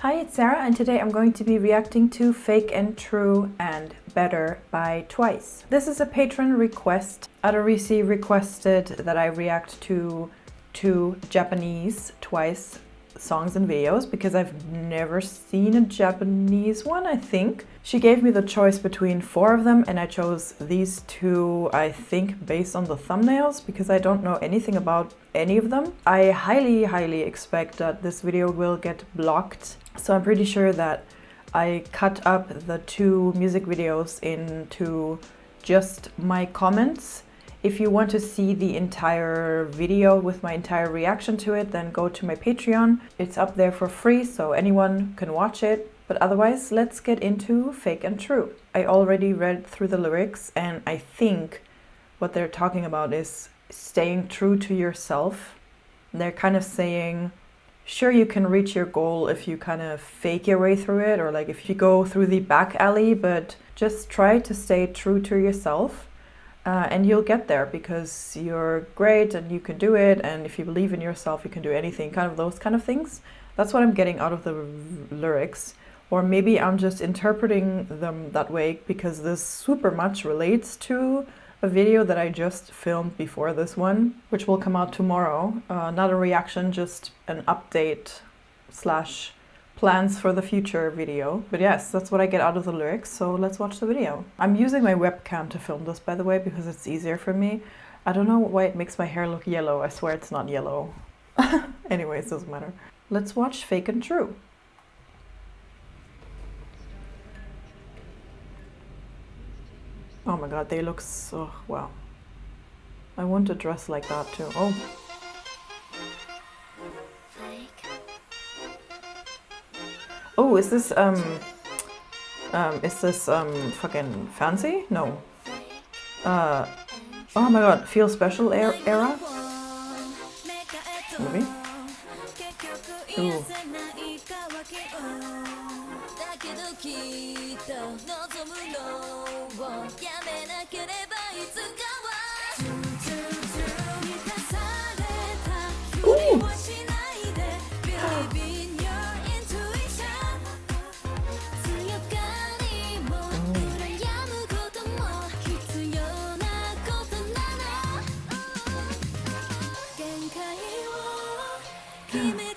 Hi, it's Sarah, and today I'm going to be reacting to Fake and True and Better by Twice. This is a patron request. Adorisi requested that I react to two Japanese Twice songs and videos because I've never seen a Japanese one, I think. She gave me the choice between 4 of them and I chose these two, I think, based on the thumbnails because I don't know anything about any of them. I highly expect that this video will get blocked, so I'm pretty sure that I cut up the 2 music videos into just my comments. If you want to see the entire video with my entire reaction to it, then go to my Patreon. It's up there for free, so anyone can watch it. But otherwise, let's get into Fake and True. I already read through the lyrics, and I think what they're talking about is staying true to yourself. They're kind of saying, sure, you can reach your goal if you kind of fake your way through it, or like if you go through the back alley, but just try to stay true to yourself. And you'll get there because you're great and you can do it, and if you believe in yourself you can do anything, kind of those kind of things. That's what I'm getting out of the lyrics, or maybe I'm just interpreting them that way because this super much relates to a video that I just filmed before this one, which will come out tomorrow. Not a reaction, just an update slash plans for the future video. But yes, that's what I get out of the lyrics, so let's watch the video. I'm using my webcam to film this, by the way, because it's easier for me. I don't know why it makes my hair look yellow. I swear it's not yellow. Anyways, doesn't matter. Let's watch Fake and True. Oh my god, they look so... wow. I want to dress like that too. Oh. Oh, is this fucking fancy? No. Oh my god, Feel Special era? Movie? Ooh. Ooh.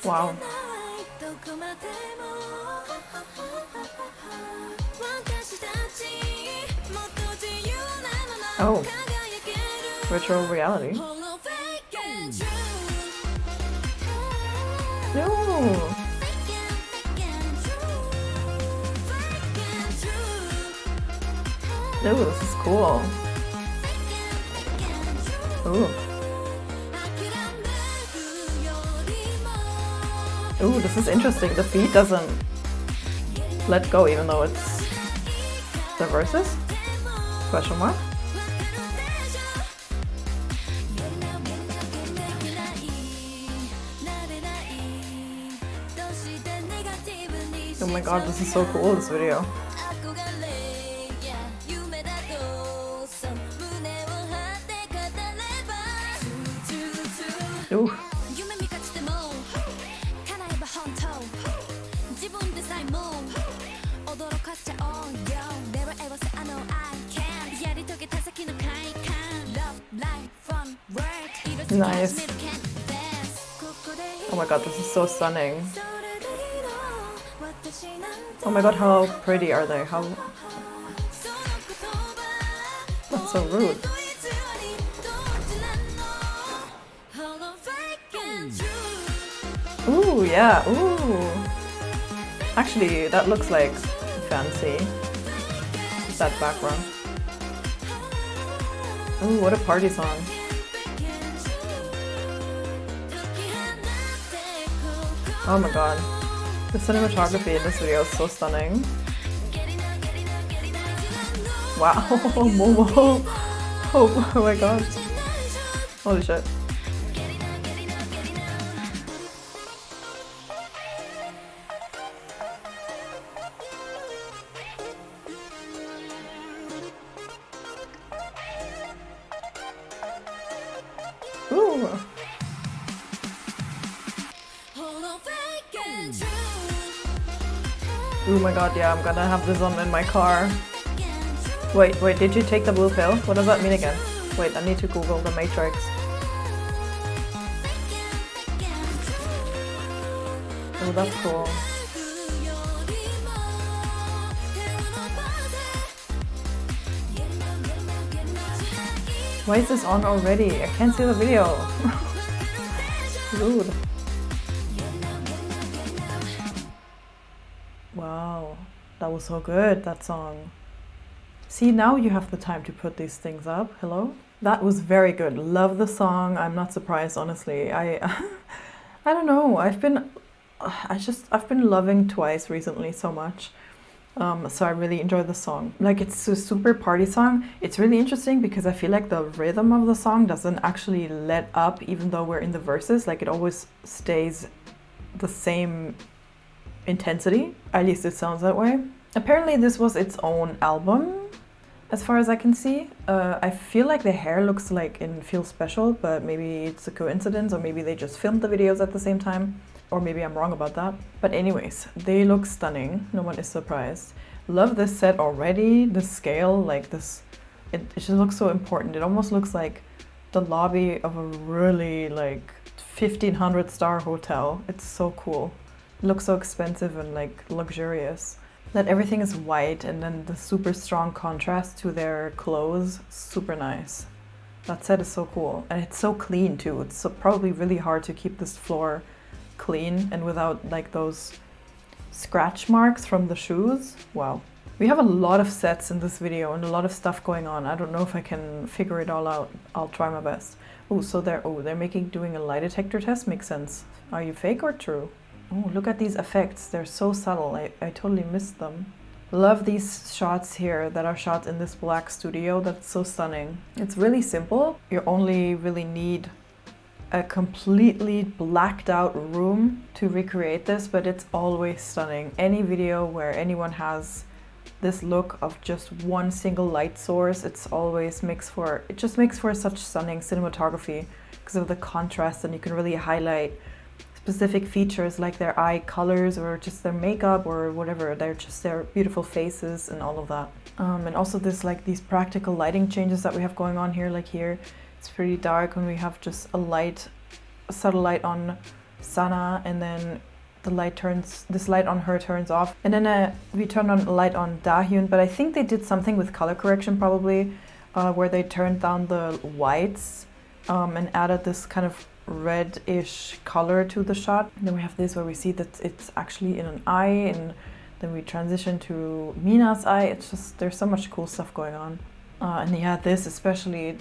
Wow. Oh, virtual reality. No. No, this is cool. Ooh. Ooh, this is interesting. The beat doesn't let go even though it's the verses? Question mark? Oh my god, this is so cool, this video. Ooh. Nice. Oh my god, this is so stunning. Oh my god, how pretty are they? How... That's so rude. Ooh, yeah, ooh. Actually, that looks like fancy. That background. Ooh, what a party song. Oh my god. The cinematography in this video is so stunning. Wow, Momo. Oh my god. Holy shit. Ooh. Oh my god, yeah, I'm gonna have this on in my car. Wait, did you take the blue pill? What does that mean again? Wait, I need to Google the Matrix. Oh, that's cool. Why is this on already? I can't see the video. Rude. Wow, that was so good, that song. See, now you have the time to put these things up. Hello? That was very good. Love the song. I'm not surprised, honestly. I don't know. I've been loving Twice recently so much. So I really enjoy the song. Like, it's a super party song. It's really interesting because I feel like the rhythm of the song doesn't actually let up even though we're in the verses. Like, it always stays the same intensity. At least it sounds that way. Apparently this was its own album, as far as I can see. I feel like the hair looks like in Feel Special, but maybe it's a coincidence, or maybe they just filmed the videos at the same time, or maybe I'm wrong about that. But anyways, they look stunning. No one is surprised. Love this set already. The scale, like this, it just looks so important. It almost looks like the lobby of a really like 1500-star hotel. It's so cool. It looks so expensive and like luxurious. That everything is white, and then the super strong contrast to their clothes, super nice. That set is so cool, and it's so clean too. It's so probably really hard to keep this floor clean and without like those scratch marks from the shoes. Wow. We have a lot of sets in this video and a lot of stuff going on. I don't know if I can figure it all out. I'll try my best. Oh, so they're doing a lie detector test. Makes sense. Are you fake or true? Oh, look at these effects. They're so subtle. I totally missed them. Love these shots here that are shot in this black studio. That's so stunning. It's really simple. You only really need a completely blacked out room to recreate this, but it's always stunning. Any video where anyone has this look of just one single light source, it just makes for such stunning cinematography because of the contrast, and you can really highlight specific features like their eye colors or just their makeup or whatever. They're just their beautiful faces and all of that. And also these practical lighting changes that we have going on here. Like here, it's pretty dark when we have just a subtle light on Sana, and then this light on her turns off. And then we turn on a light on Dahyun, but I think they did something with color correction probably, where they turned down the whites and added this kind of red-ish color to the shot. And then we have this where we see that it's actually in an eye, and then we transition to Mina's eye. It's just, there's so much cool stuff going on. And yeah, this especially,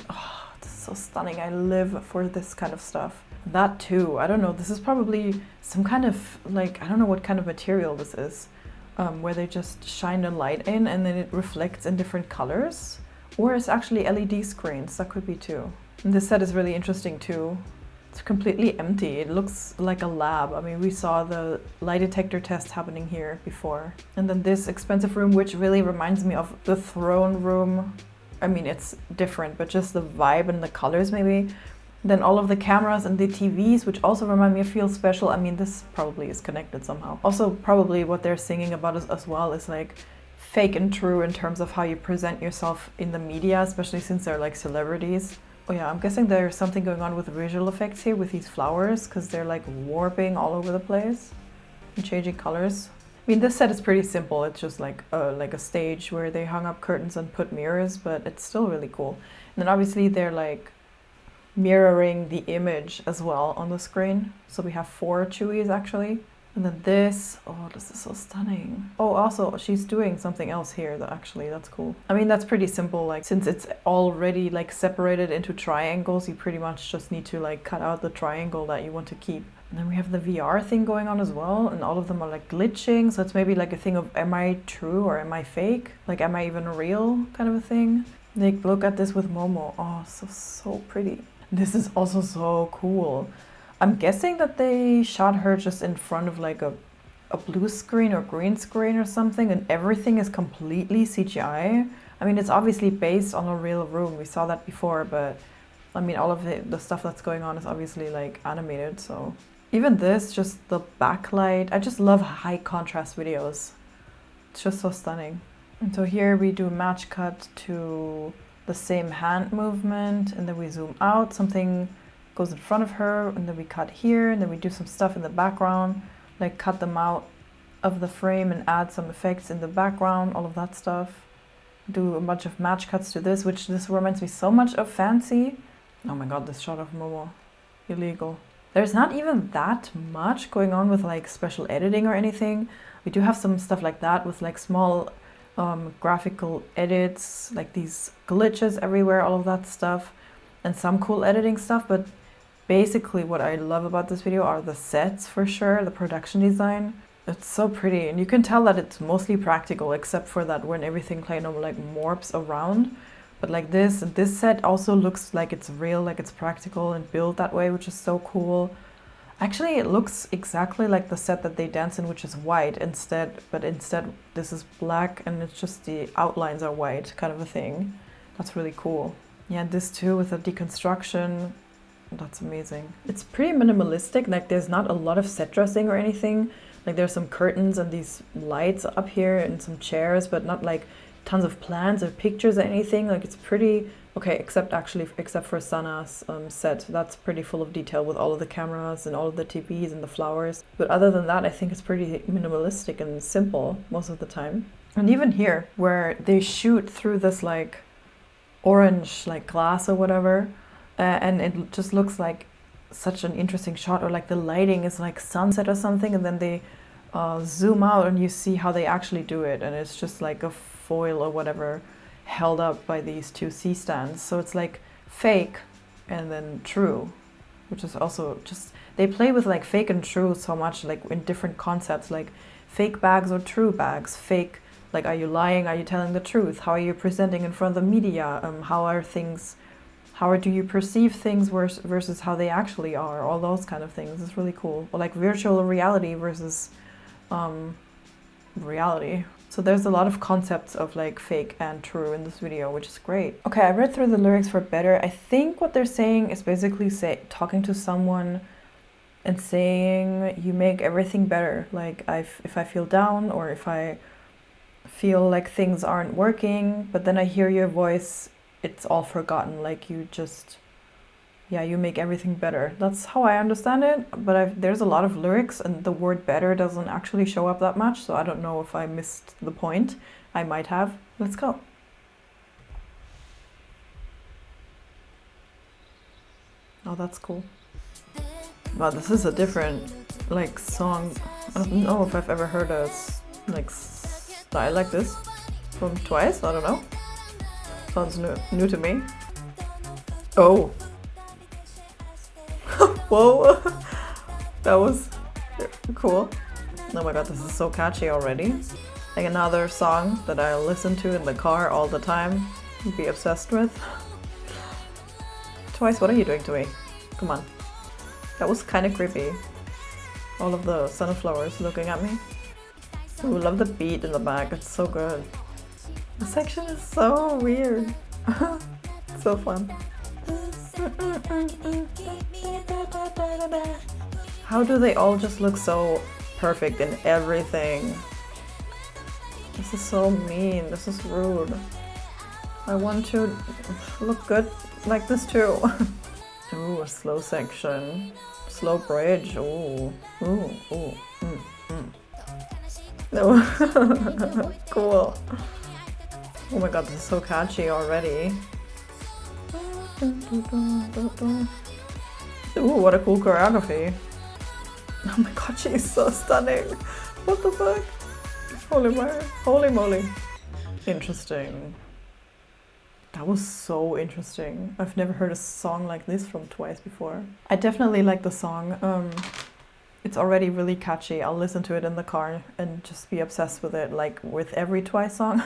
this is so stunning. I live for this kind of stuff. That too, I don't know, this is probably some kind of like, I don't know what kind of material this is, where they just shine a light in and then it reflects in different colors. Or it's actually LED screens, that could be too. And this set is really interesting too. It's completely empty. It looks like a lab. I mean, we saw the lie detector test happening here before. And then this expensive room, which really reminds me of the throne room. I mean, it's different, but just the vibe and the colors maybe. Then all of the cameras and the TVs, which also remind me of Feel Special. I mean, this probably is connected somehow. Also, probably what they're singing about as well is like fake and true in terms of how you present yourself in the media, especially since they're like celebrities. Oh yeah, I'm guessing there's something going on with visual effects here with these flowers, because they're like warping all over the place and changing colors. I mean, this set is pretty simple. It's just like a stage where they hung up curtains and put mirrors, but it's still really cool. And then obviously they're like mirroring the image as well on the screen. So we have 4 Chewies actually. And then this is so stunning. Oh, also she's doing something else here that's cool. I mean, that's pretty simple. Like, since it's already like separated into triangles, you pretty much just need to like cut out the triangle that you want to keep. And then we have the VR thing going on as well, and all of them are like glitching. So it's maybe like a thing of, am I true or am I fake? Like, am I even real kind of a thing? Like, look at this with Momo. Oh, so pretty. This is also so cool. I'm guessing that they shot her just in front of like a blue screen or green screen or something, and everything is completely CGI. I mean, it's obviously based on a real room. We saw that before, but I mean, all of the stuff that's going on is obviously like animated. So even this, just the backlight. I just love high contrast videos. It's just so stunning. And so here we do match cut to the same hand movement, and then we zoom out, something goes in front of her, and then we cut here, and then we do some stuff in the background, like cut them out of the frame and add some effects in the background, all of that stuff. Do a bunch of match cuts to this, which this reminds me so much of Fancy. Oh my god, this shot of Momo. Illegal. There's not even that much going on with like special editing or anything. We do have some stuff like that with like small graphical edits, like these glitches everywhere, all of that stuff, and some cool editing stuff. But basically what I love about this video are the sets, for sure, the production design. It's so pretty, and you can tell that it's mostly practical, except for that when everything kind of like morphs around. But like this set also looks like it's real, like it's practical and built that way, which is so cool. Actually, it looks exactly like the set that they dance in, which is white but instead this is black, and it's just the outlines are white, kind of a thing. That's really cool. Yeah, this too with the deconstruction, that's amazing. It's pretty minimalistic, like there's not a lot of set dressing or anything. Like there's some curtains and these lights up here and some chairs, but not like tons of plants or pictures or anything. Like it's pretty okay, except for Sana's set. That's pretty full of detail with all of the cameras and all of the TVs and the flowers. But other than that, I think it's pretty minimalistic and simple most of the time. And even here, where they shoot through this like orange like glass or whatever, and it just looks like such an interesting shot, or like the lighting is like sunset or something, and then they zoom out and you see how they actually do it, and it's just like a foil or whatever held up by these two C-stands. So it's like fake and then true, which is also just, they play with like fake and true so much, like in different concepts, like fake bags or true bags. Fake, like are you lying, are you telling the truth, how are you presenting in front of the media, how do you perceive things versus how they actually are, all those kind of things. It's really cool. Or like virtual reality versus reality. So there's a lot of concepts of like fake and true in this video, which is great. Okay, I read through the lyrics for Better. I think what they're saying is basically talking to someone and saying you make everything better. Like if I feel down, or if I feel like things aren't working, but then I hear your voice, it's all forgotten. Like you just, yeah, you make everything better. That's how I understand it, but there's a lot of lyrics and the word better doesn't actually show up that much, so I don't know if I missed the point. I might have. Let's go. Oh, that's cool. Wow, this is a different like song. I don't know if I've ever heard a like style like this from Twice. I don't know. Sounds new to me. Oh. Whoa. That was cool. Oh my god, this is so catchy already. Like another song that I listen to in the car all the time, be obsessed with. Twice, what are you doing to me? Come on. That was kind of creepy. All of the sunflowers looking at me. Ooh, love the beat in the back, it's so good. This section is so weird. So fun. How do they all just look so perfect in everything? This is so mean, this is rude. I want to look good like this too. Ooh, a slow section. Slow bridge, ooh. Ooh, ooh. Oh. Cool. Oh my god, this is so catchy already. Ooh, what a cool choreography. Oh my god, she is so stunning. What the fuck? Holy moly. Interesting. That was so interesting. I've never heard a song like this from Twice before. I definitely like the song. It's already really catchy. I'll listen to it in the car and just be obsessed with it, like with every Twice song.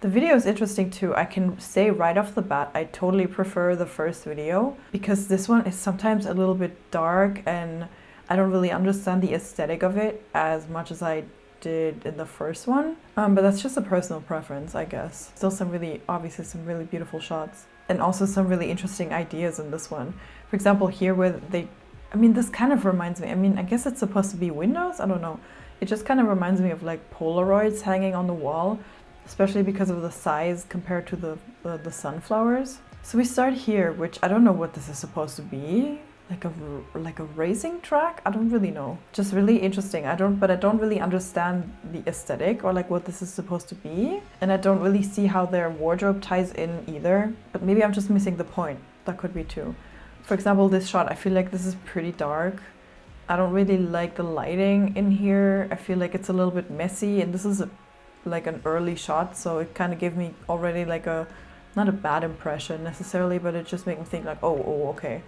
The video is interesting too. I can say right off the bat, I totally prefer the first video because this one is sometimes a little bit dark and I don't really understand the aesthetic of it as much as I did in the first one. But that's just a personal preference, I guess. Still obviously some really beautiful shots and also some really interesting ideas in this one. For example, here where this kind of reminds me, I guess it's supposed to be windows? I don't know. It just kind of reminds me of like Polaroids hanging on the wall, especially because of the size compared to the sunflowers. So we start here, which I don't know what this is supposed to be. Like a racing track? I don't really know. Just really interesting. I don't really understand the aesthetic or like what this is supposed to be. And I don't really see how their wardrobe ties in either. But maybe I'm just missing the point. That could be too. For example, this shot, I feel like this is pretty dark. I don't really like the lighting in here. I feel like it's a little bit messy, and this is like an early shot, so it kind of gave me already like not a bad impression necessarily, but it just made me think like, oh, okay.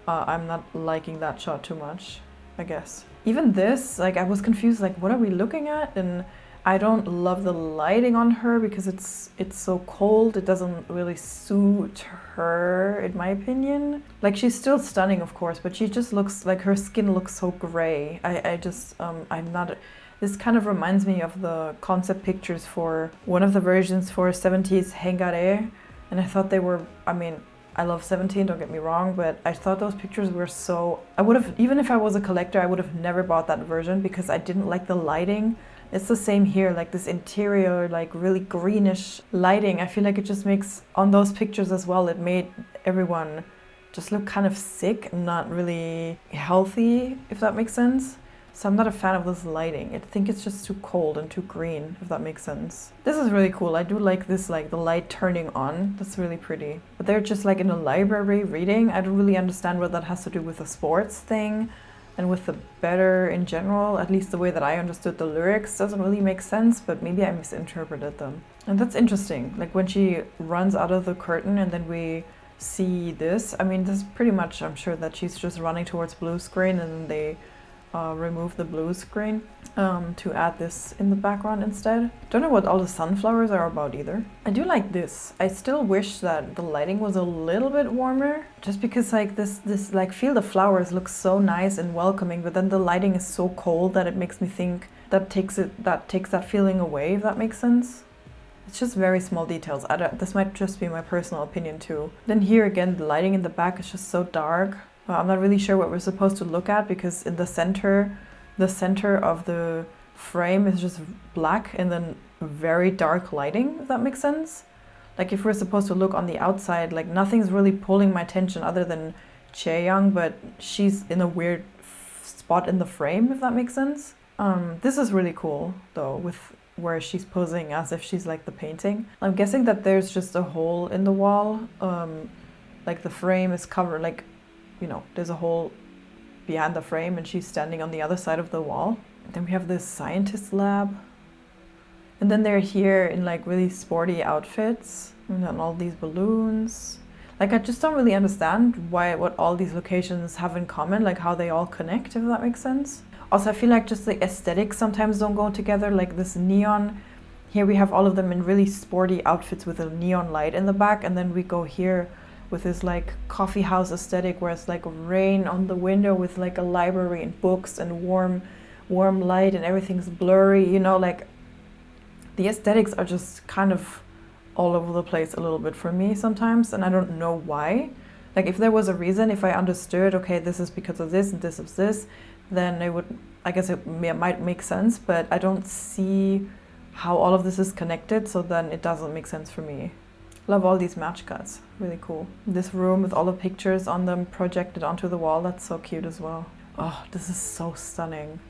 I'm not liking that shot too much, I guess. Even this, like I was confused, like what are we looking at? And I don't love the lighting on her because it's so cold. It doesn't really suit her, in my opinion. Like she's still stunning, of course, but she just looks like her skin looks so gray. I'm not. This kind of reminds me of the concept pictures for one of the versions for 70s Hengare, and I thought they were. I mean, I love 17, don't get me wrong, but I thought those pictures were so... I would have, even if I was a collector, I would have never bought that version because I didn't like the lighting. It's the same here, like this interior, like really greenish lighting. I feel like it just makes, on those pictures as well, it made everyone just look kind of sick and not really healthy, if that makes sense. So I'm not a fan of this lighting. I think it's just too cold and too green, if that makes sense. This is really cool. I do like this, like the light turning on. That's really pretty. But they're just like in a library reading. I don't really understand what that has to do with the sports thing and with the better in general. At least the way that I understood the lyrics doesn't really make sense, but maybe I misinterpreted them. And that's interesting. Like when she runs out of the curtain and then we see this. I mean, this is pretty much, I'm sure that she's just running towards blue screen and then they remove the blue screen to add this in the background instead. Don't know what all the sunflowers are about either. I do like this. I still wish that the lighting was a little bit warmer, just because like this like field of flowers looks so nice and welcoming, but then the lighting is so cold that it makes me think that takes that feeling away, if that makes sense. It's just very small details. This might just be my personal opinion too. Then here again, the lighting in the back is just so dark. I'm not really sure what we're supposed to look at because in the center of the frame is just black and then very dark lighting, if that makes sense. Like if we're supposed to look on the outside, like nothing's really pulling my attention other than Chaeyoung, but she's in a weird spot in the frame, if that makes sense. This is really cool though, with where she's posing as if she's like the painting. I'm guessing that there's just a hole in the wall. Like the frame is covered, like, you know, there's a hole behind the frame and she's standing on the other side of the wall. Then we have this scientist lab. And then they're here in like really sporty outfits and then all these balloons. Like I just don't really understand what all these locations have in common, like how they all connect, if that makes sense. Also, I feel like just the aesthetics sometimes don't go together, like this neon. Here we have all of them in really sporty outfits with a neon light in the back, and then we go here with this like coffee house aesthetic where it's like rain on the window with like a library and books and warm light and everything's blurry, you know, like the aesthetics are just kind of all over the place a little bit for me sometimes, and I don't know why. Like if there was a reason, if I understood, okay, this is because of this and this is this, then it would, I guess it might make sense, but I don't see how all of this is connected, so then it doesn't make sense for me. Love all these match cuts, really cool. This room with all the pictures on them projected onto the wall, that's so cute as well. Oh, this is so stunning.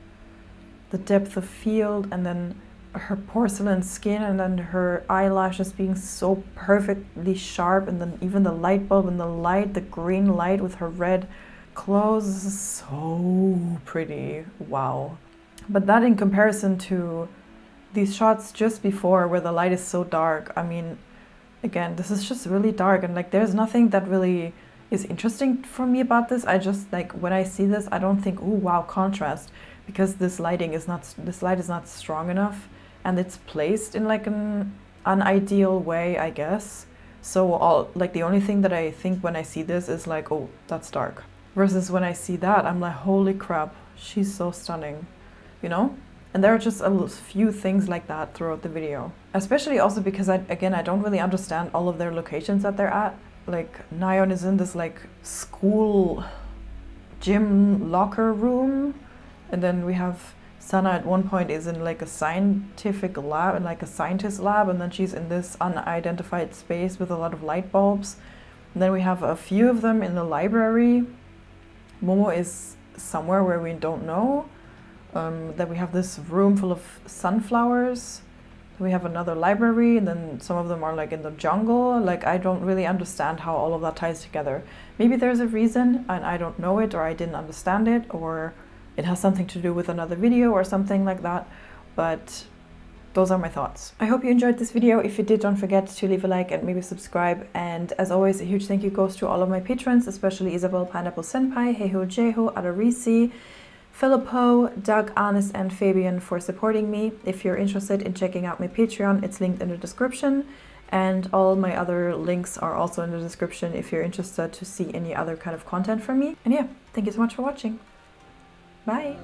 The depth of field, and then her porcelain skin, and then her eyelashes being so perfectly sharp, and then even the light bulb and the light, the green light with her red clothes. This is so pretty, wow. But that in comparison to these shots just before where the light is so dark, I mean, again, this is just really dark, and like there's nothing that really is interesting for me about this. I just like when I see this, I don't think, oh wow, contrast, because this light is not strong enough, and it's placed in like an unideal way, I guess. So all like the only thing that I think when I see this is like, oh, that's dark. Versus when I see that, I'm like, holy crap, she's so stunning, you know? And there are just a few things like that throughout the video. Especially also because I don't really understand all of their locations that they're at. Like Nayeon is in this like school gym locker room. And then we have Sana at one point is in like a scientific lab, in like a scientist lab, and then she's in this unidentified space with a lot of light bulbs. And then we have a few of them in the library. Momo is somewhere where we don't know. Then we have this room full of sunflowers. Then we have another library, and then some of them are like in the jungle. Like, I don't really understand how all of that ties together. Maybe there's a reason and I don't know it, or I didn't understand it, or it has something to do with another video or something like that. But those are my thoughts. I hope you enjoyed this video. If you did, don't forget to leave a like and maybe subscribe. And as always, a huge thank you goes to all of my patrons, especially Isabel, Pineapple Senpai, Heiho Jeho, Adarisi, Filippo, Doug, Anis, and Fabian for supporting me. If you're interested in checking out my Patreon, it's linked in the description. And all my other links are also in the description if you're interested to see any other kind of content from me. And yeah, thank you so much for watching. Bye!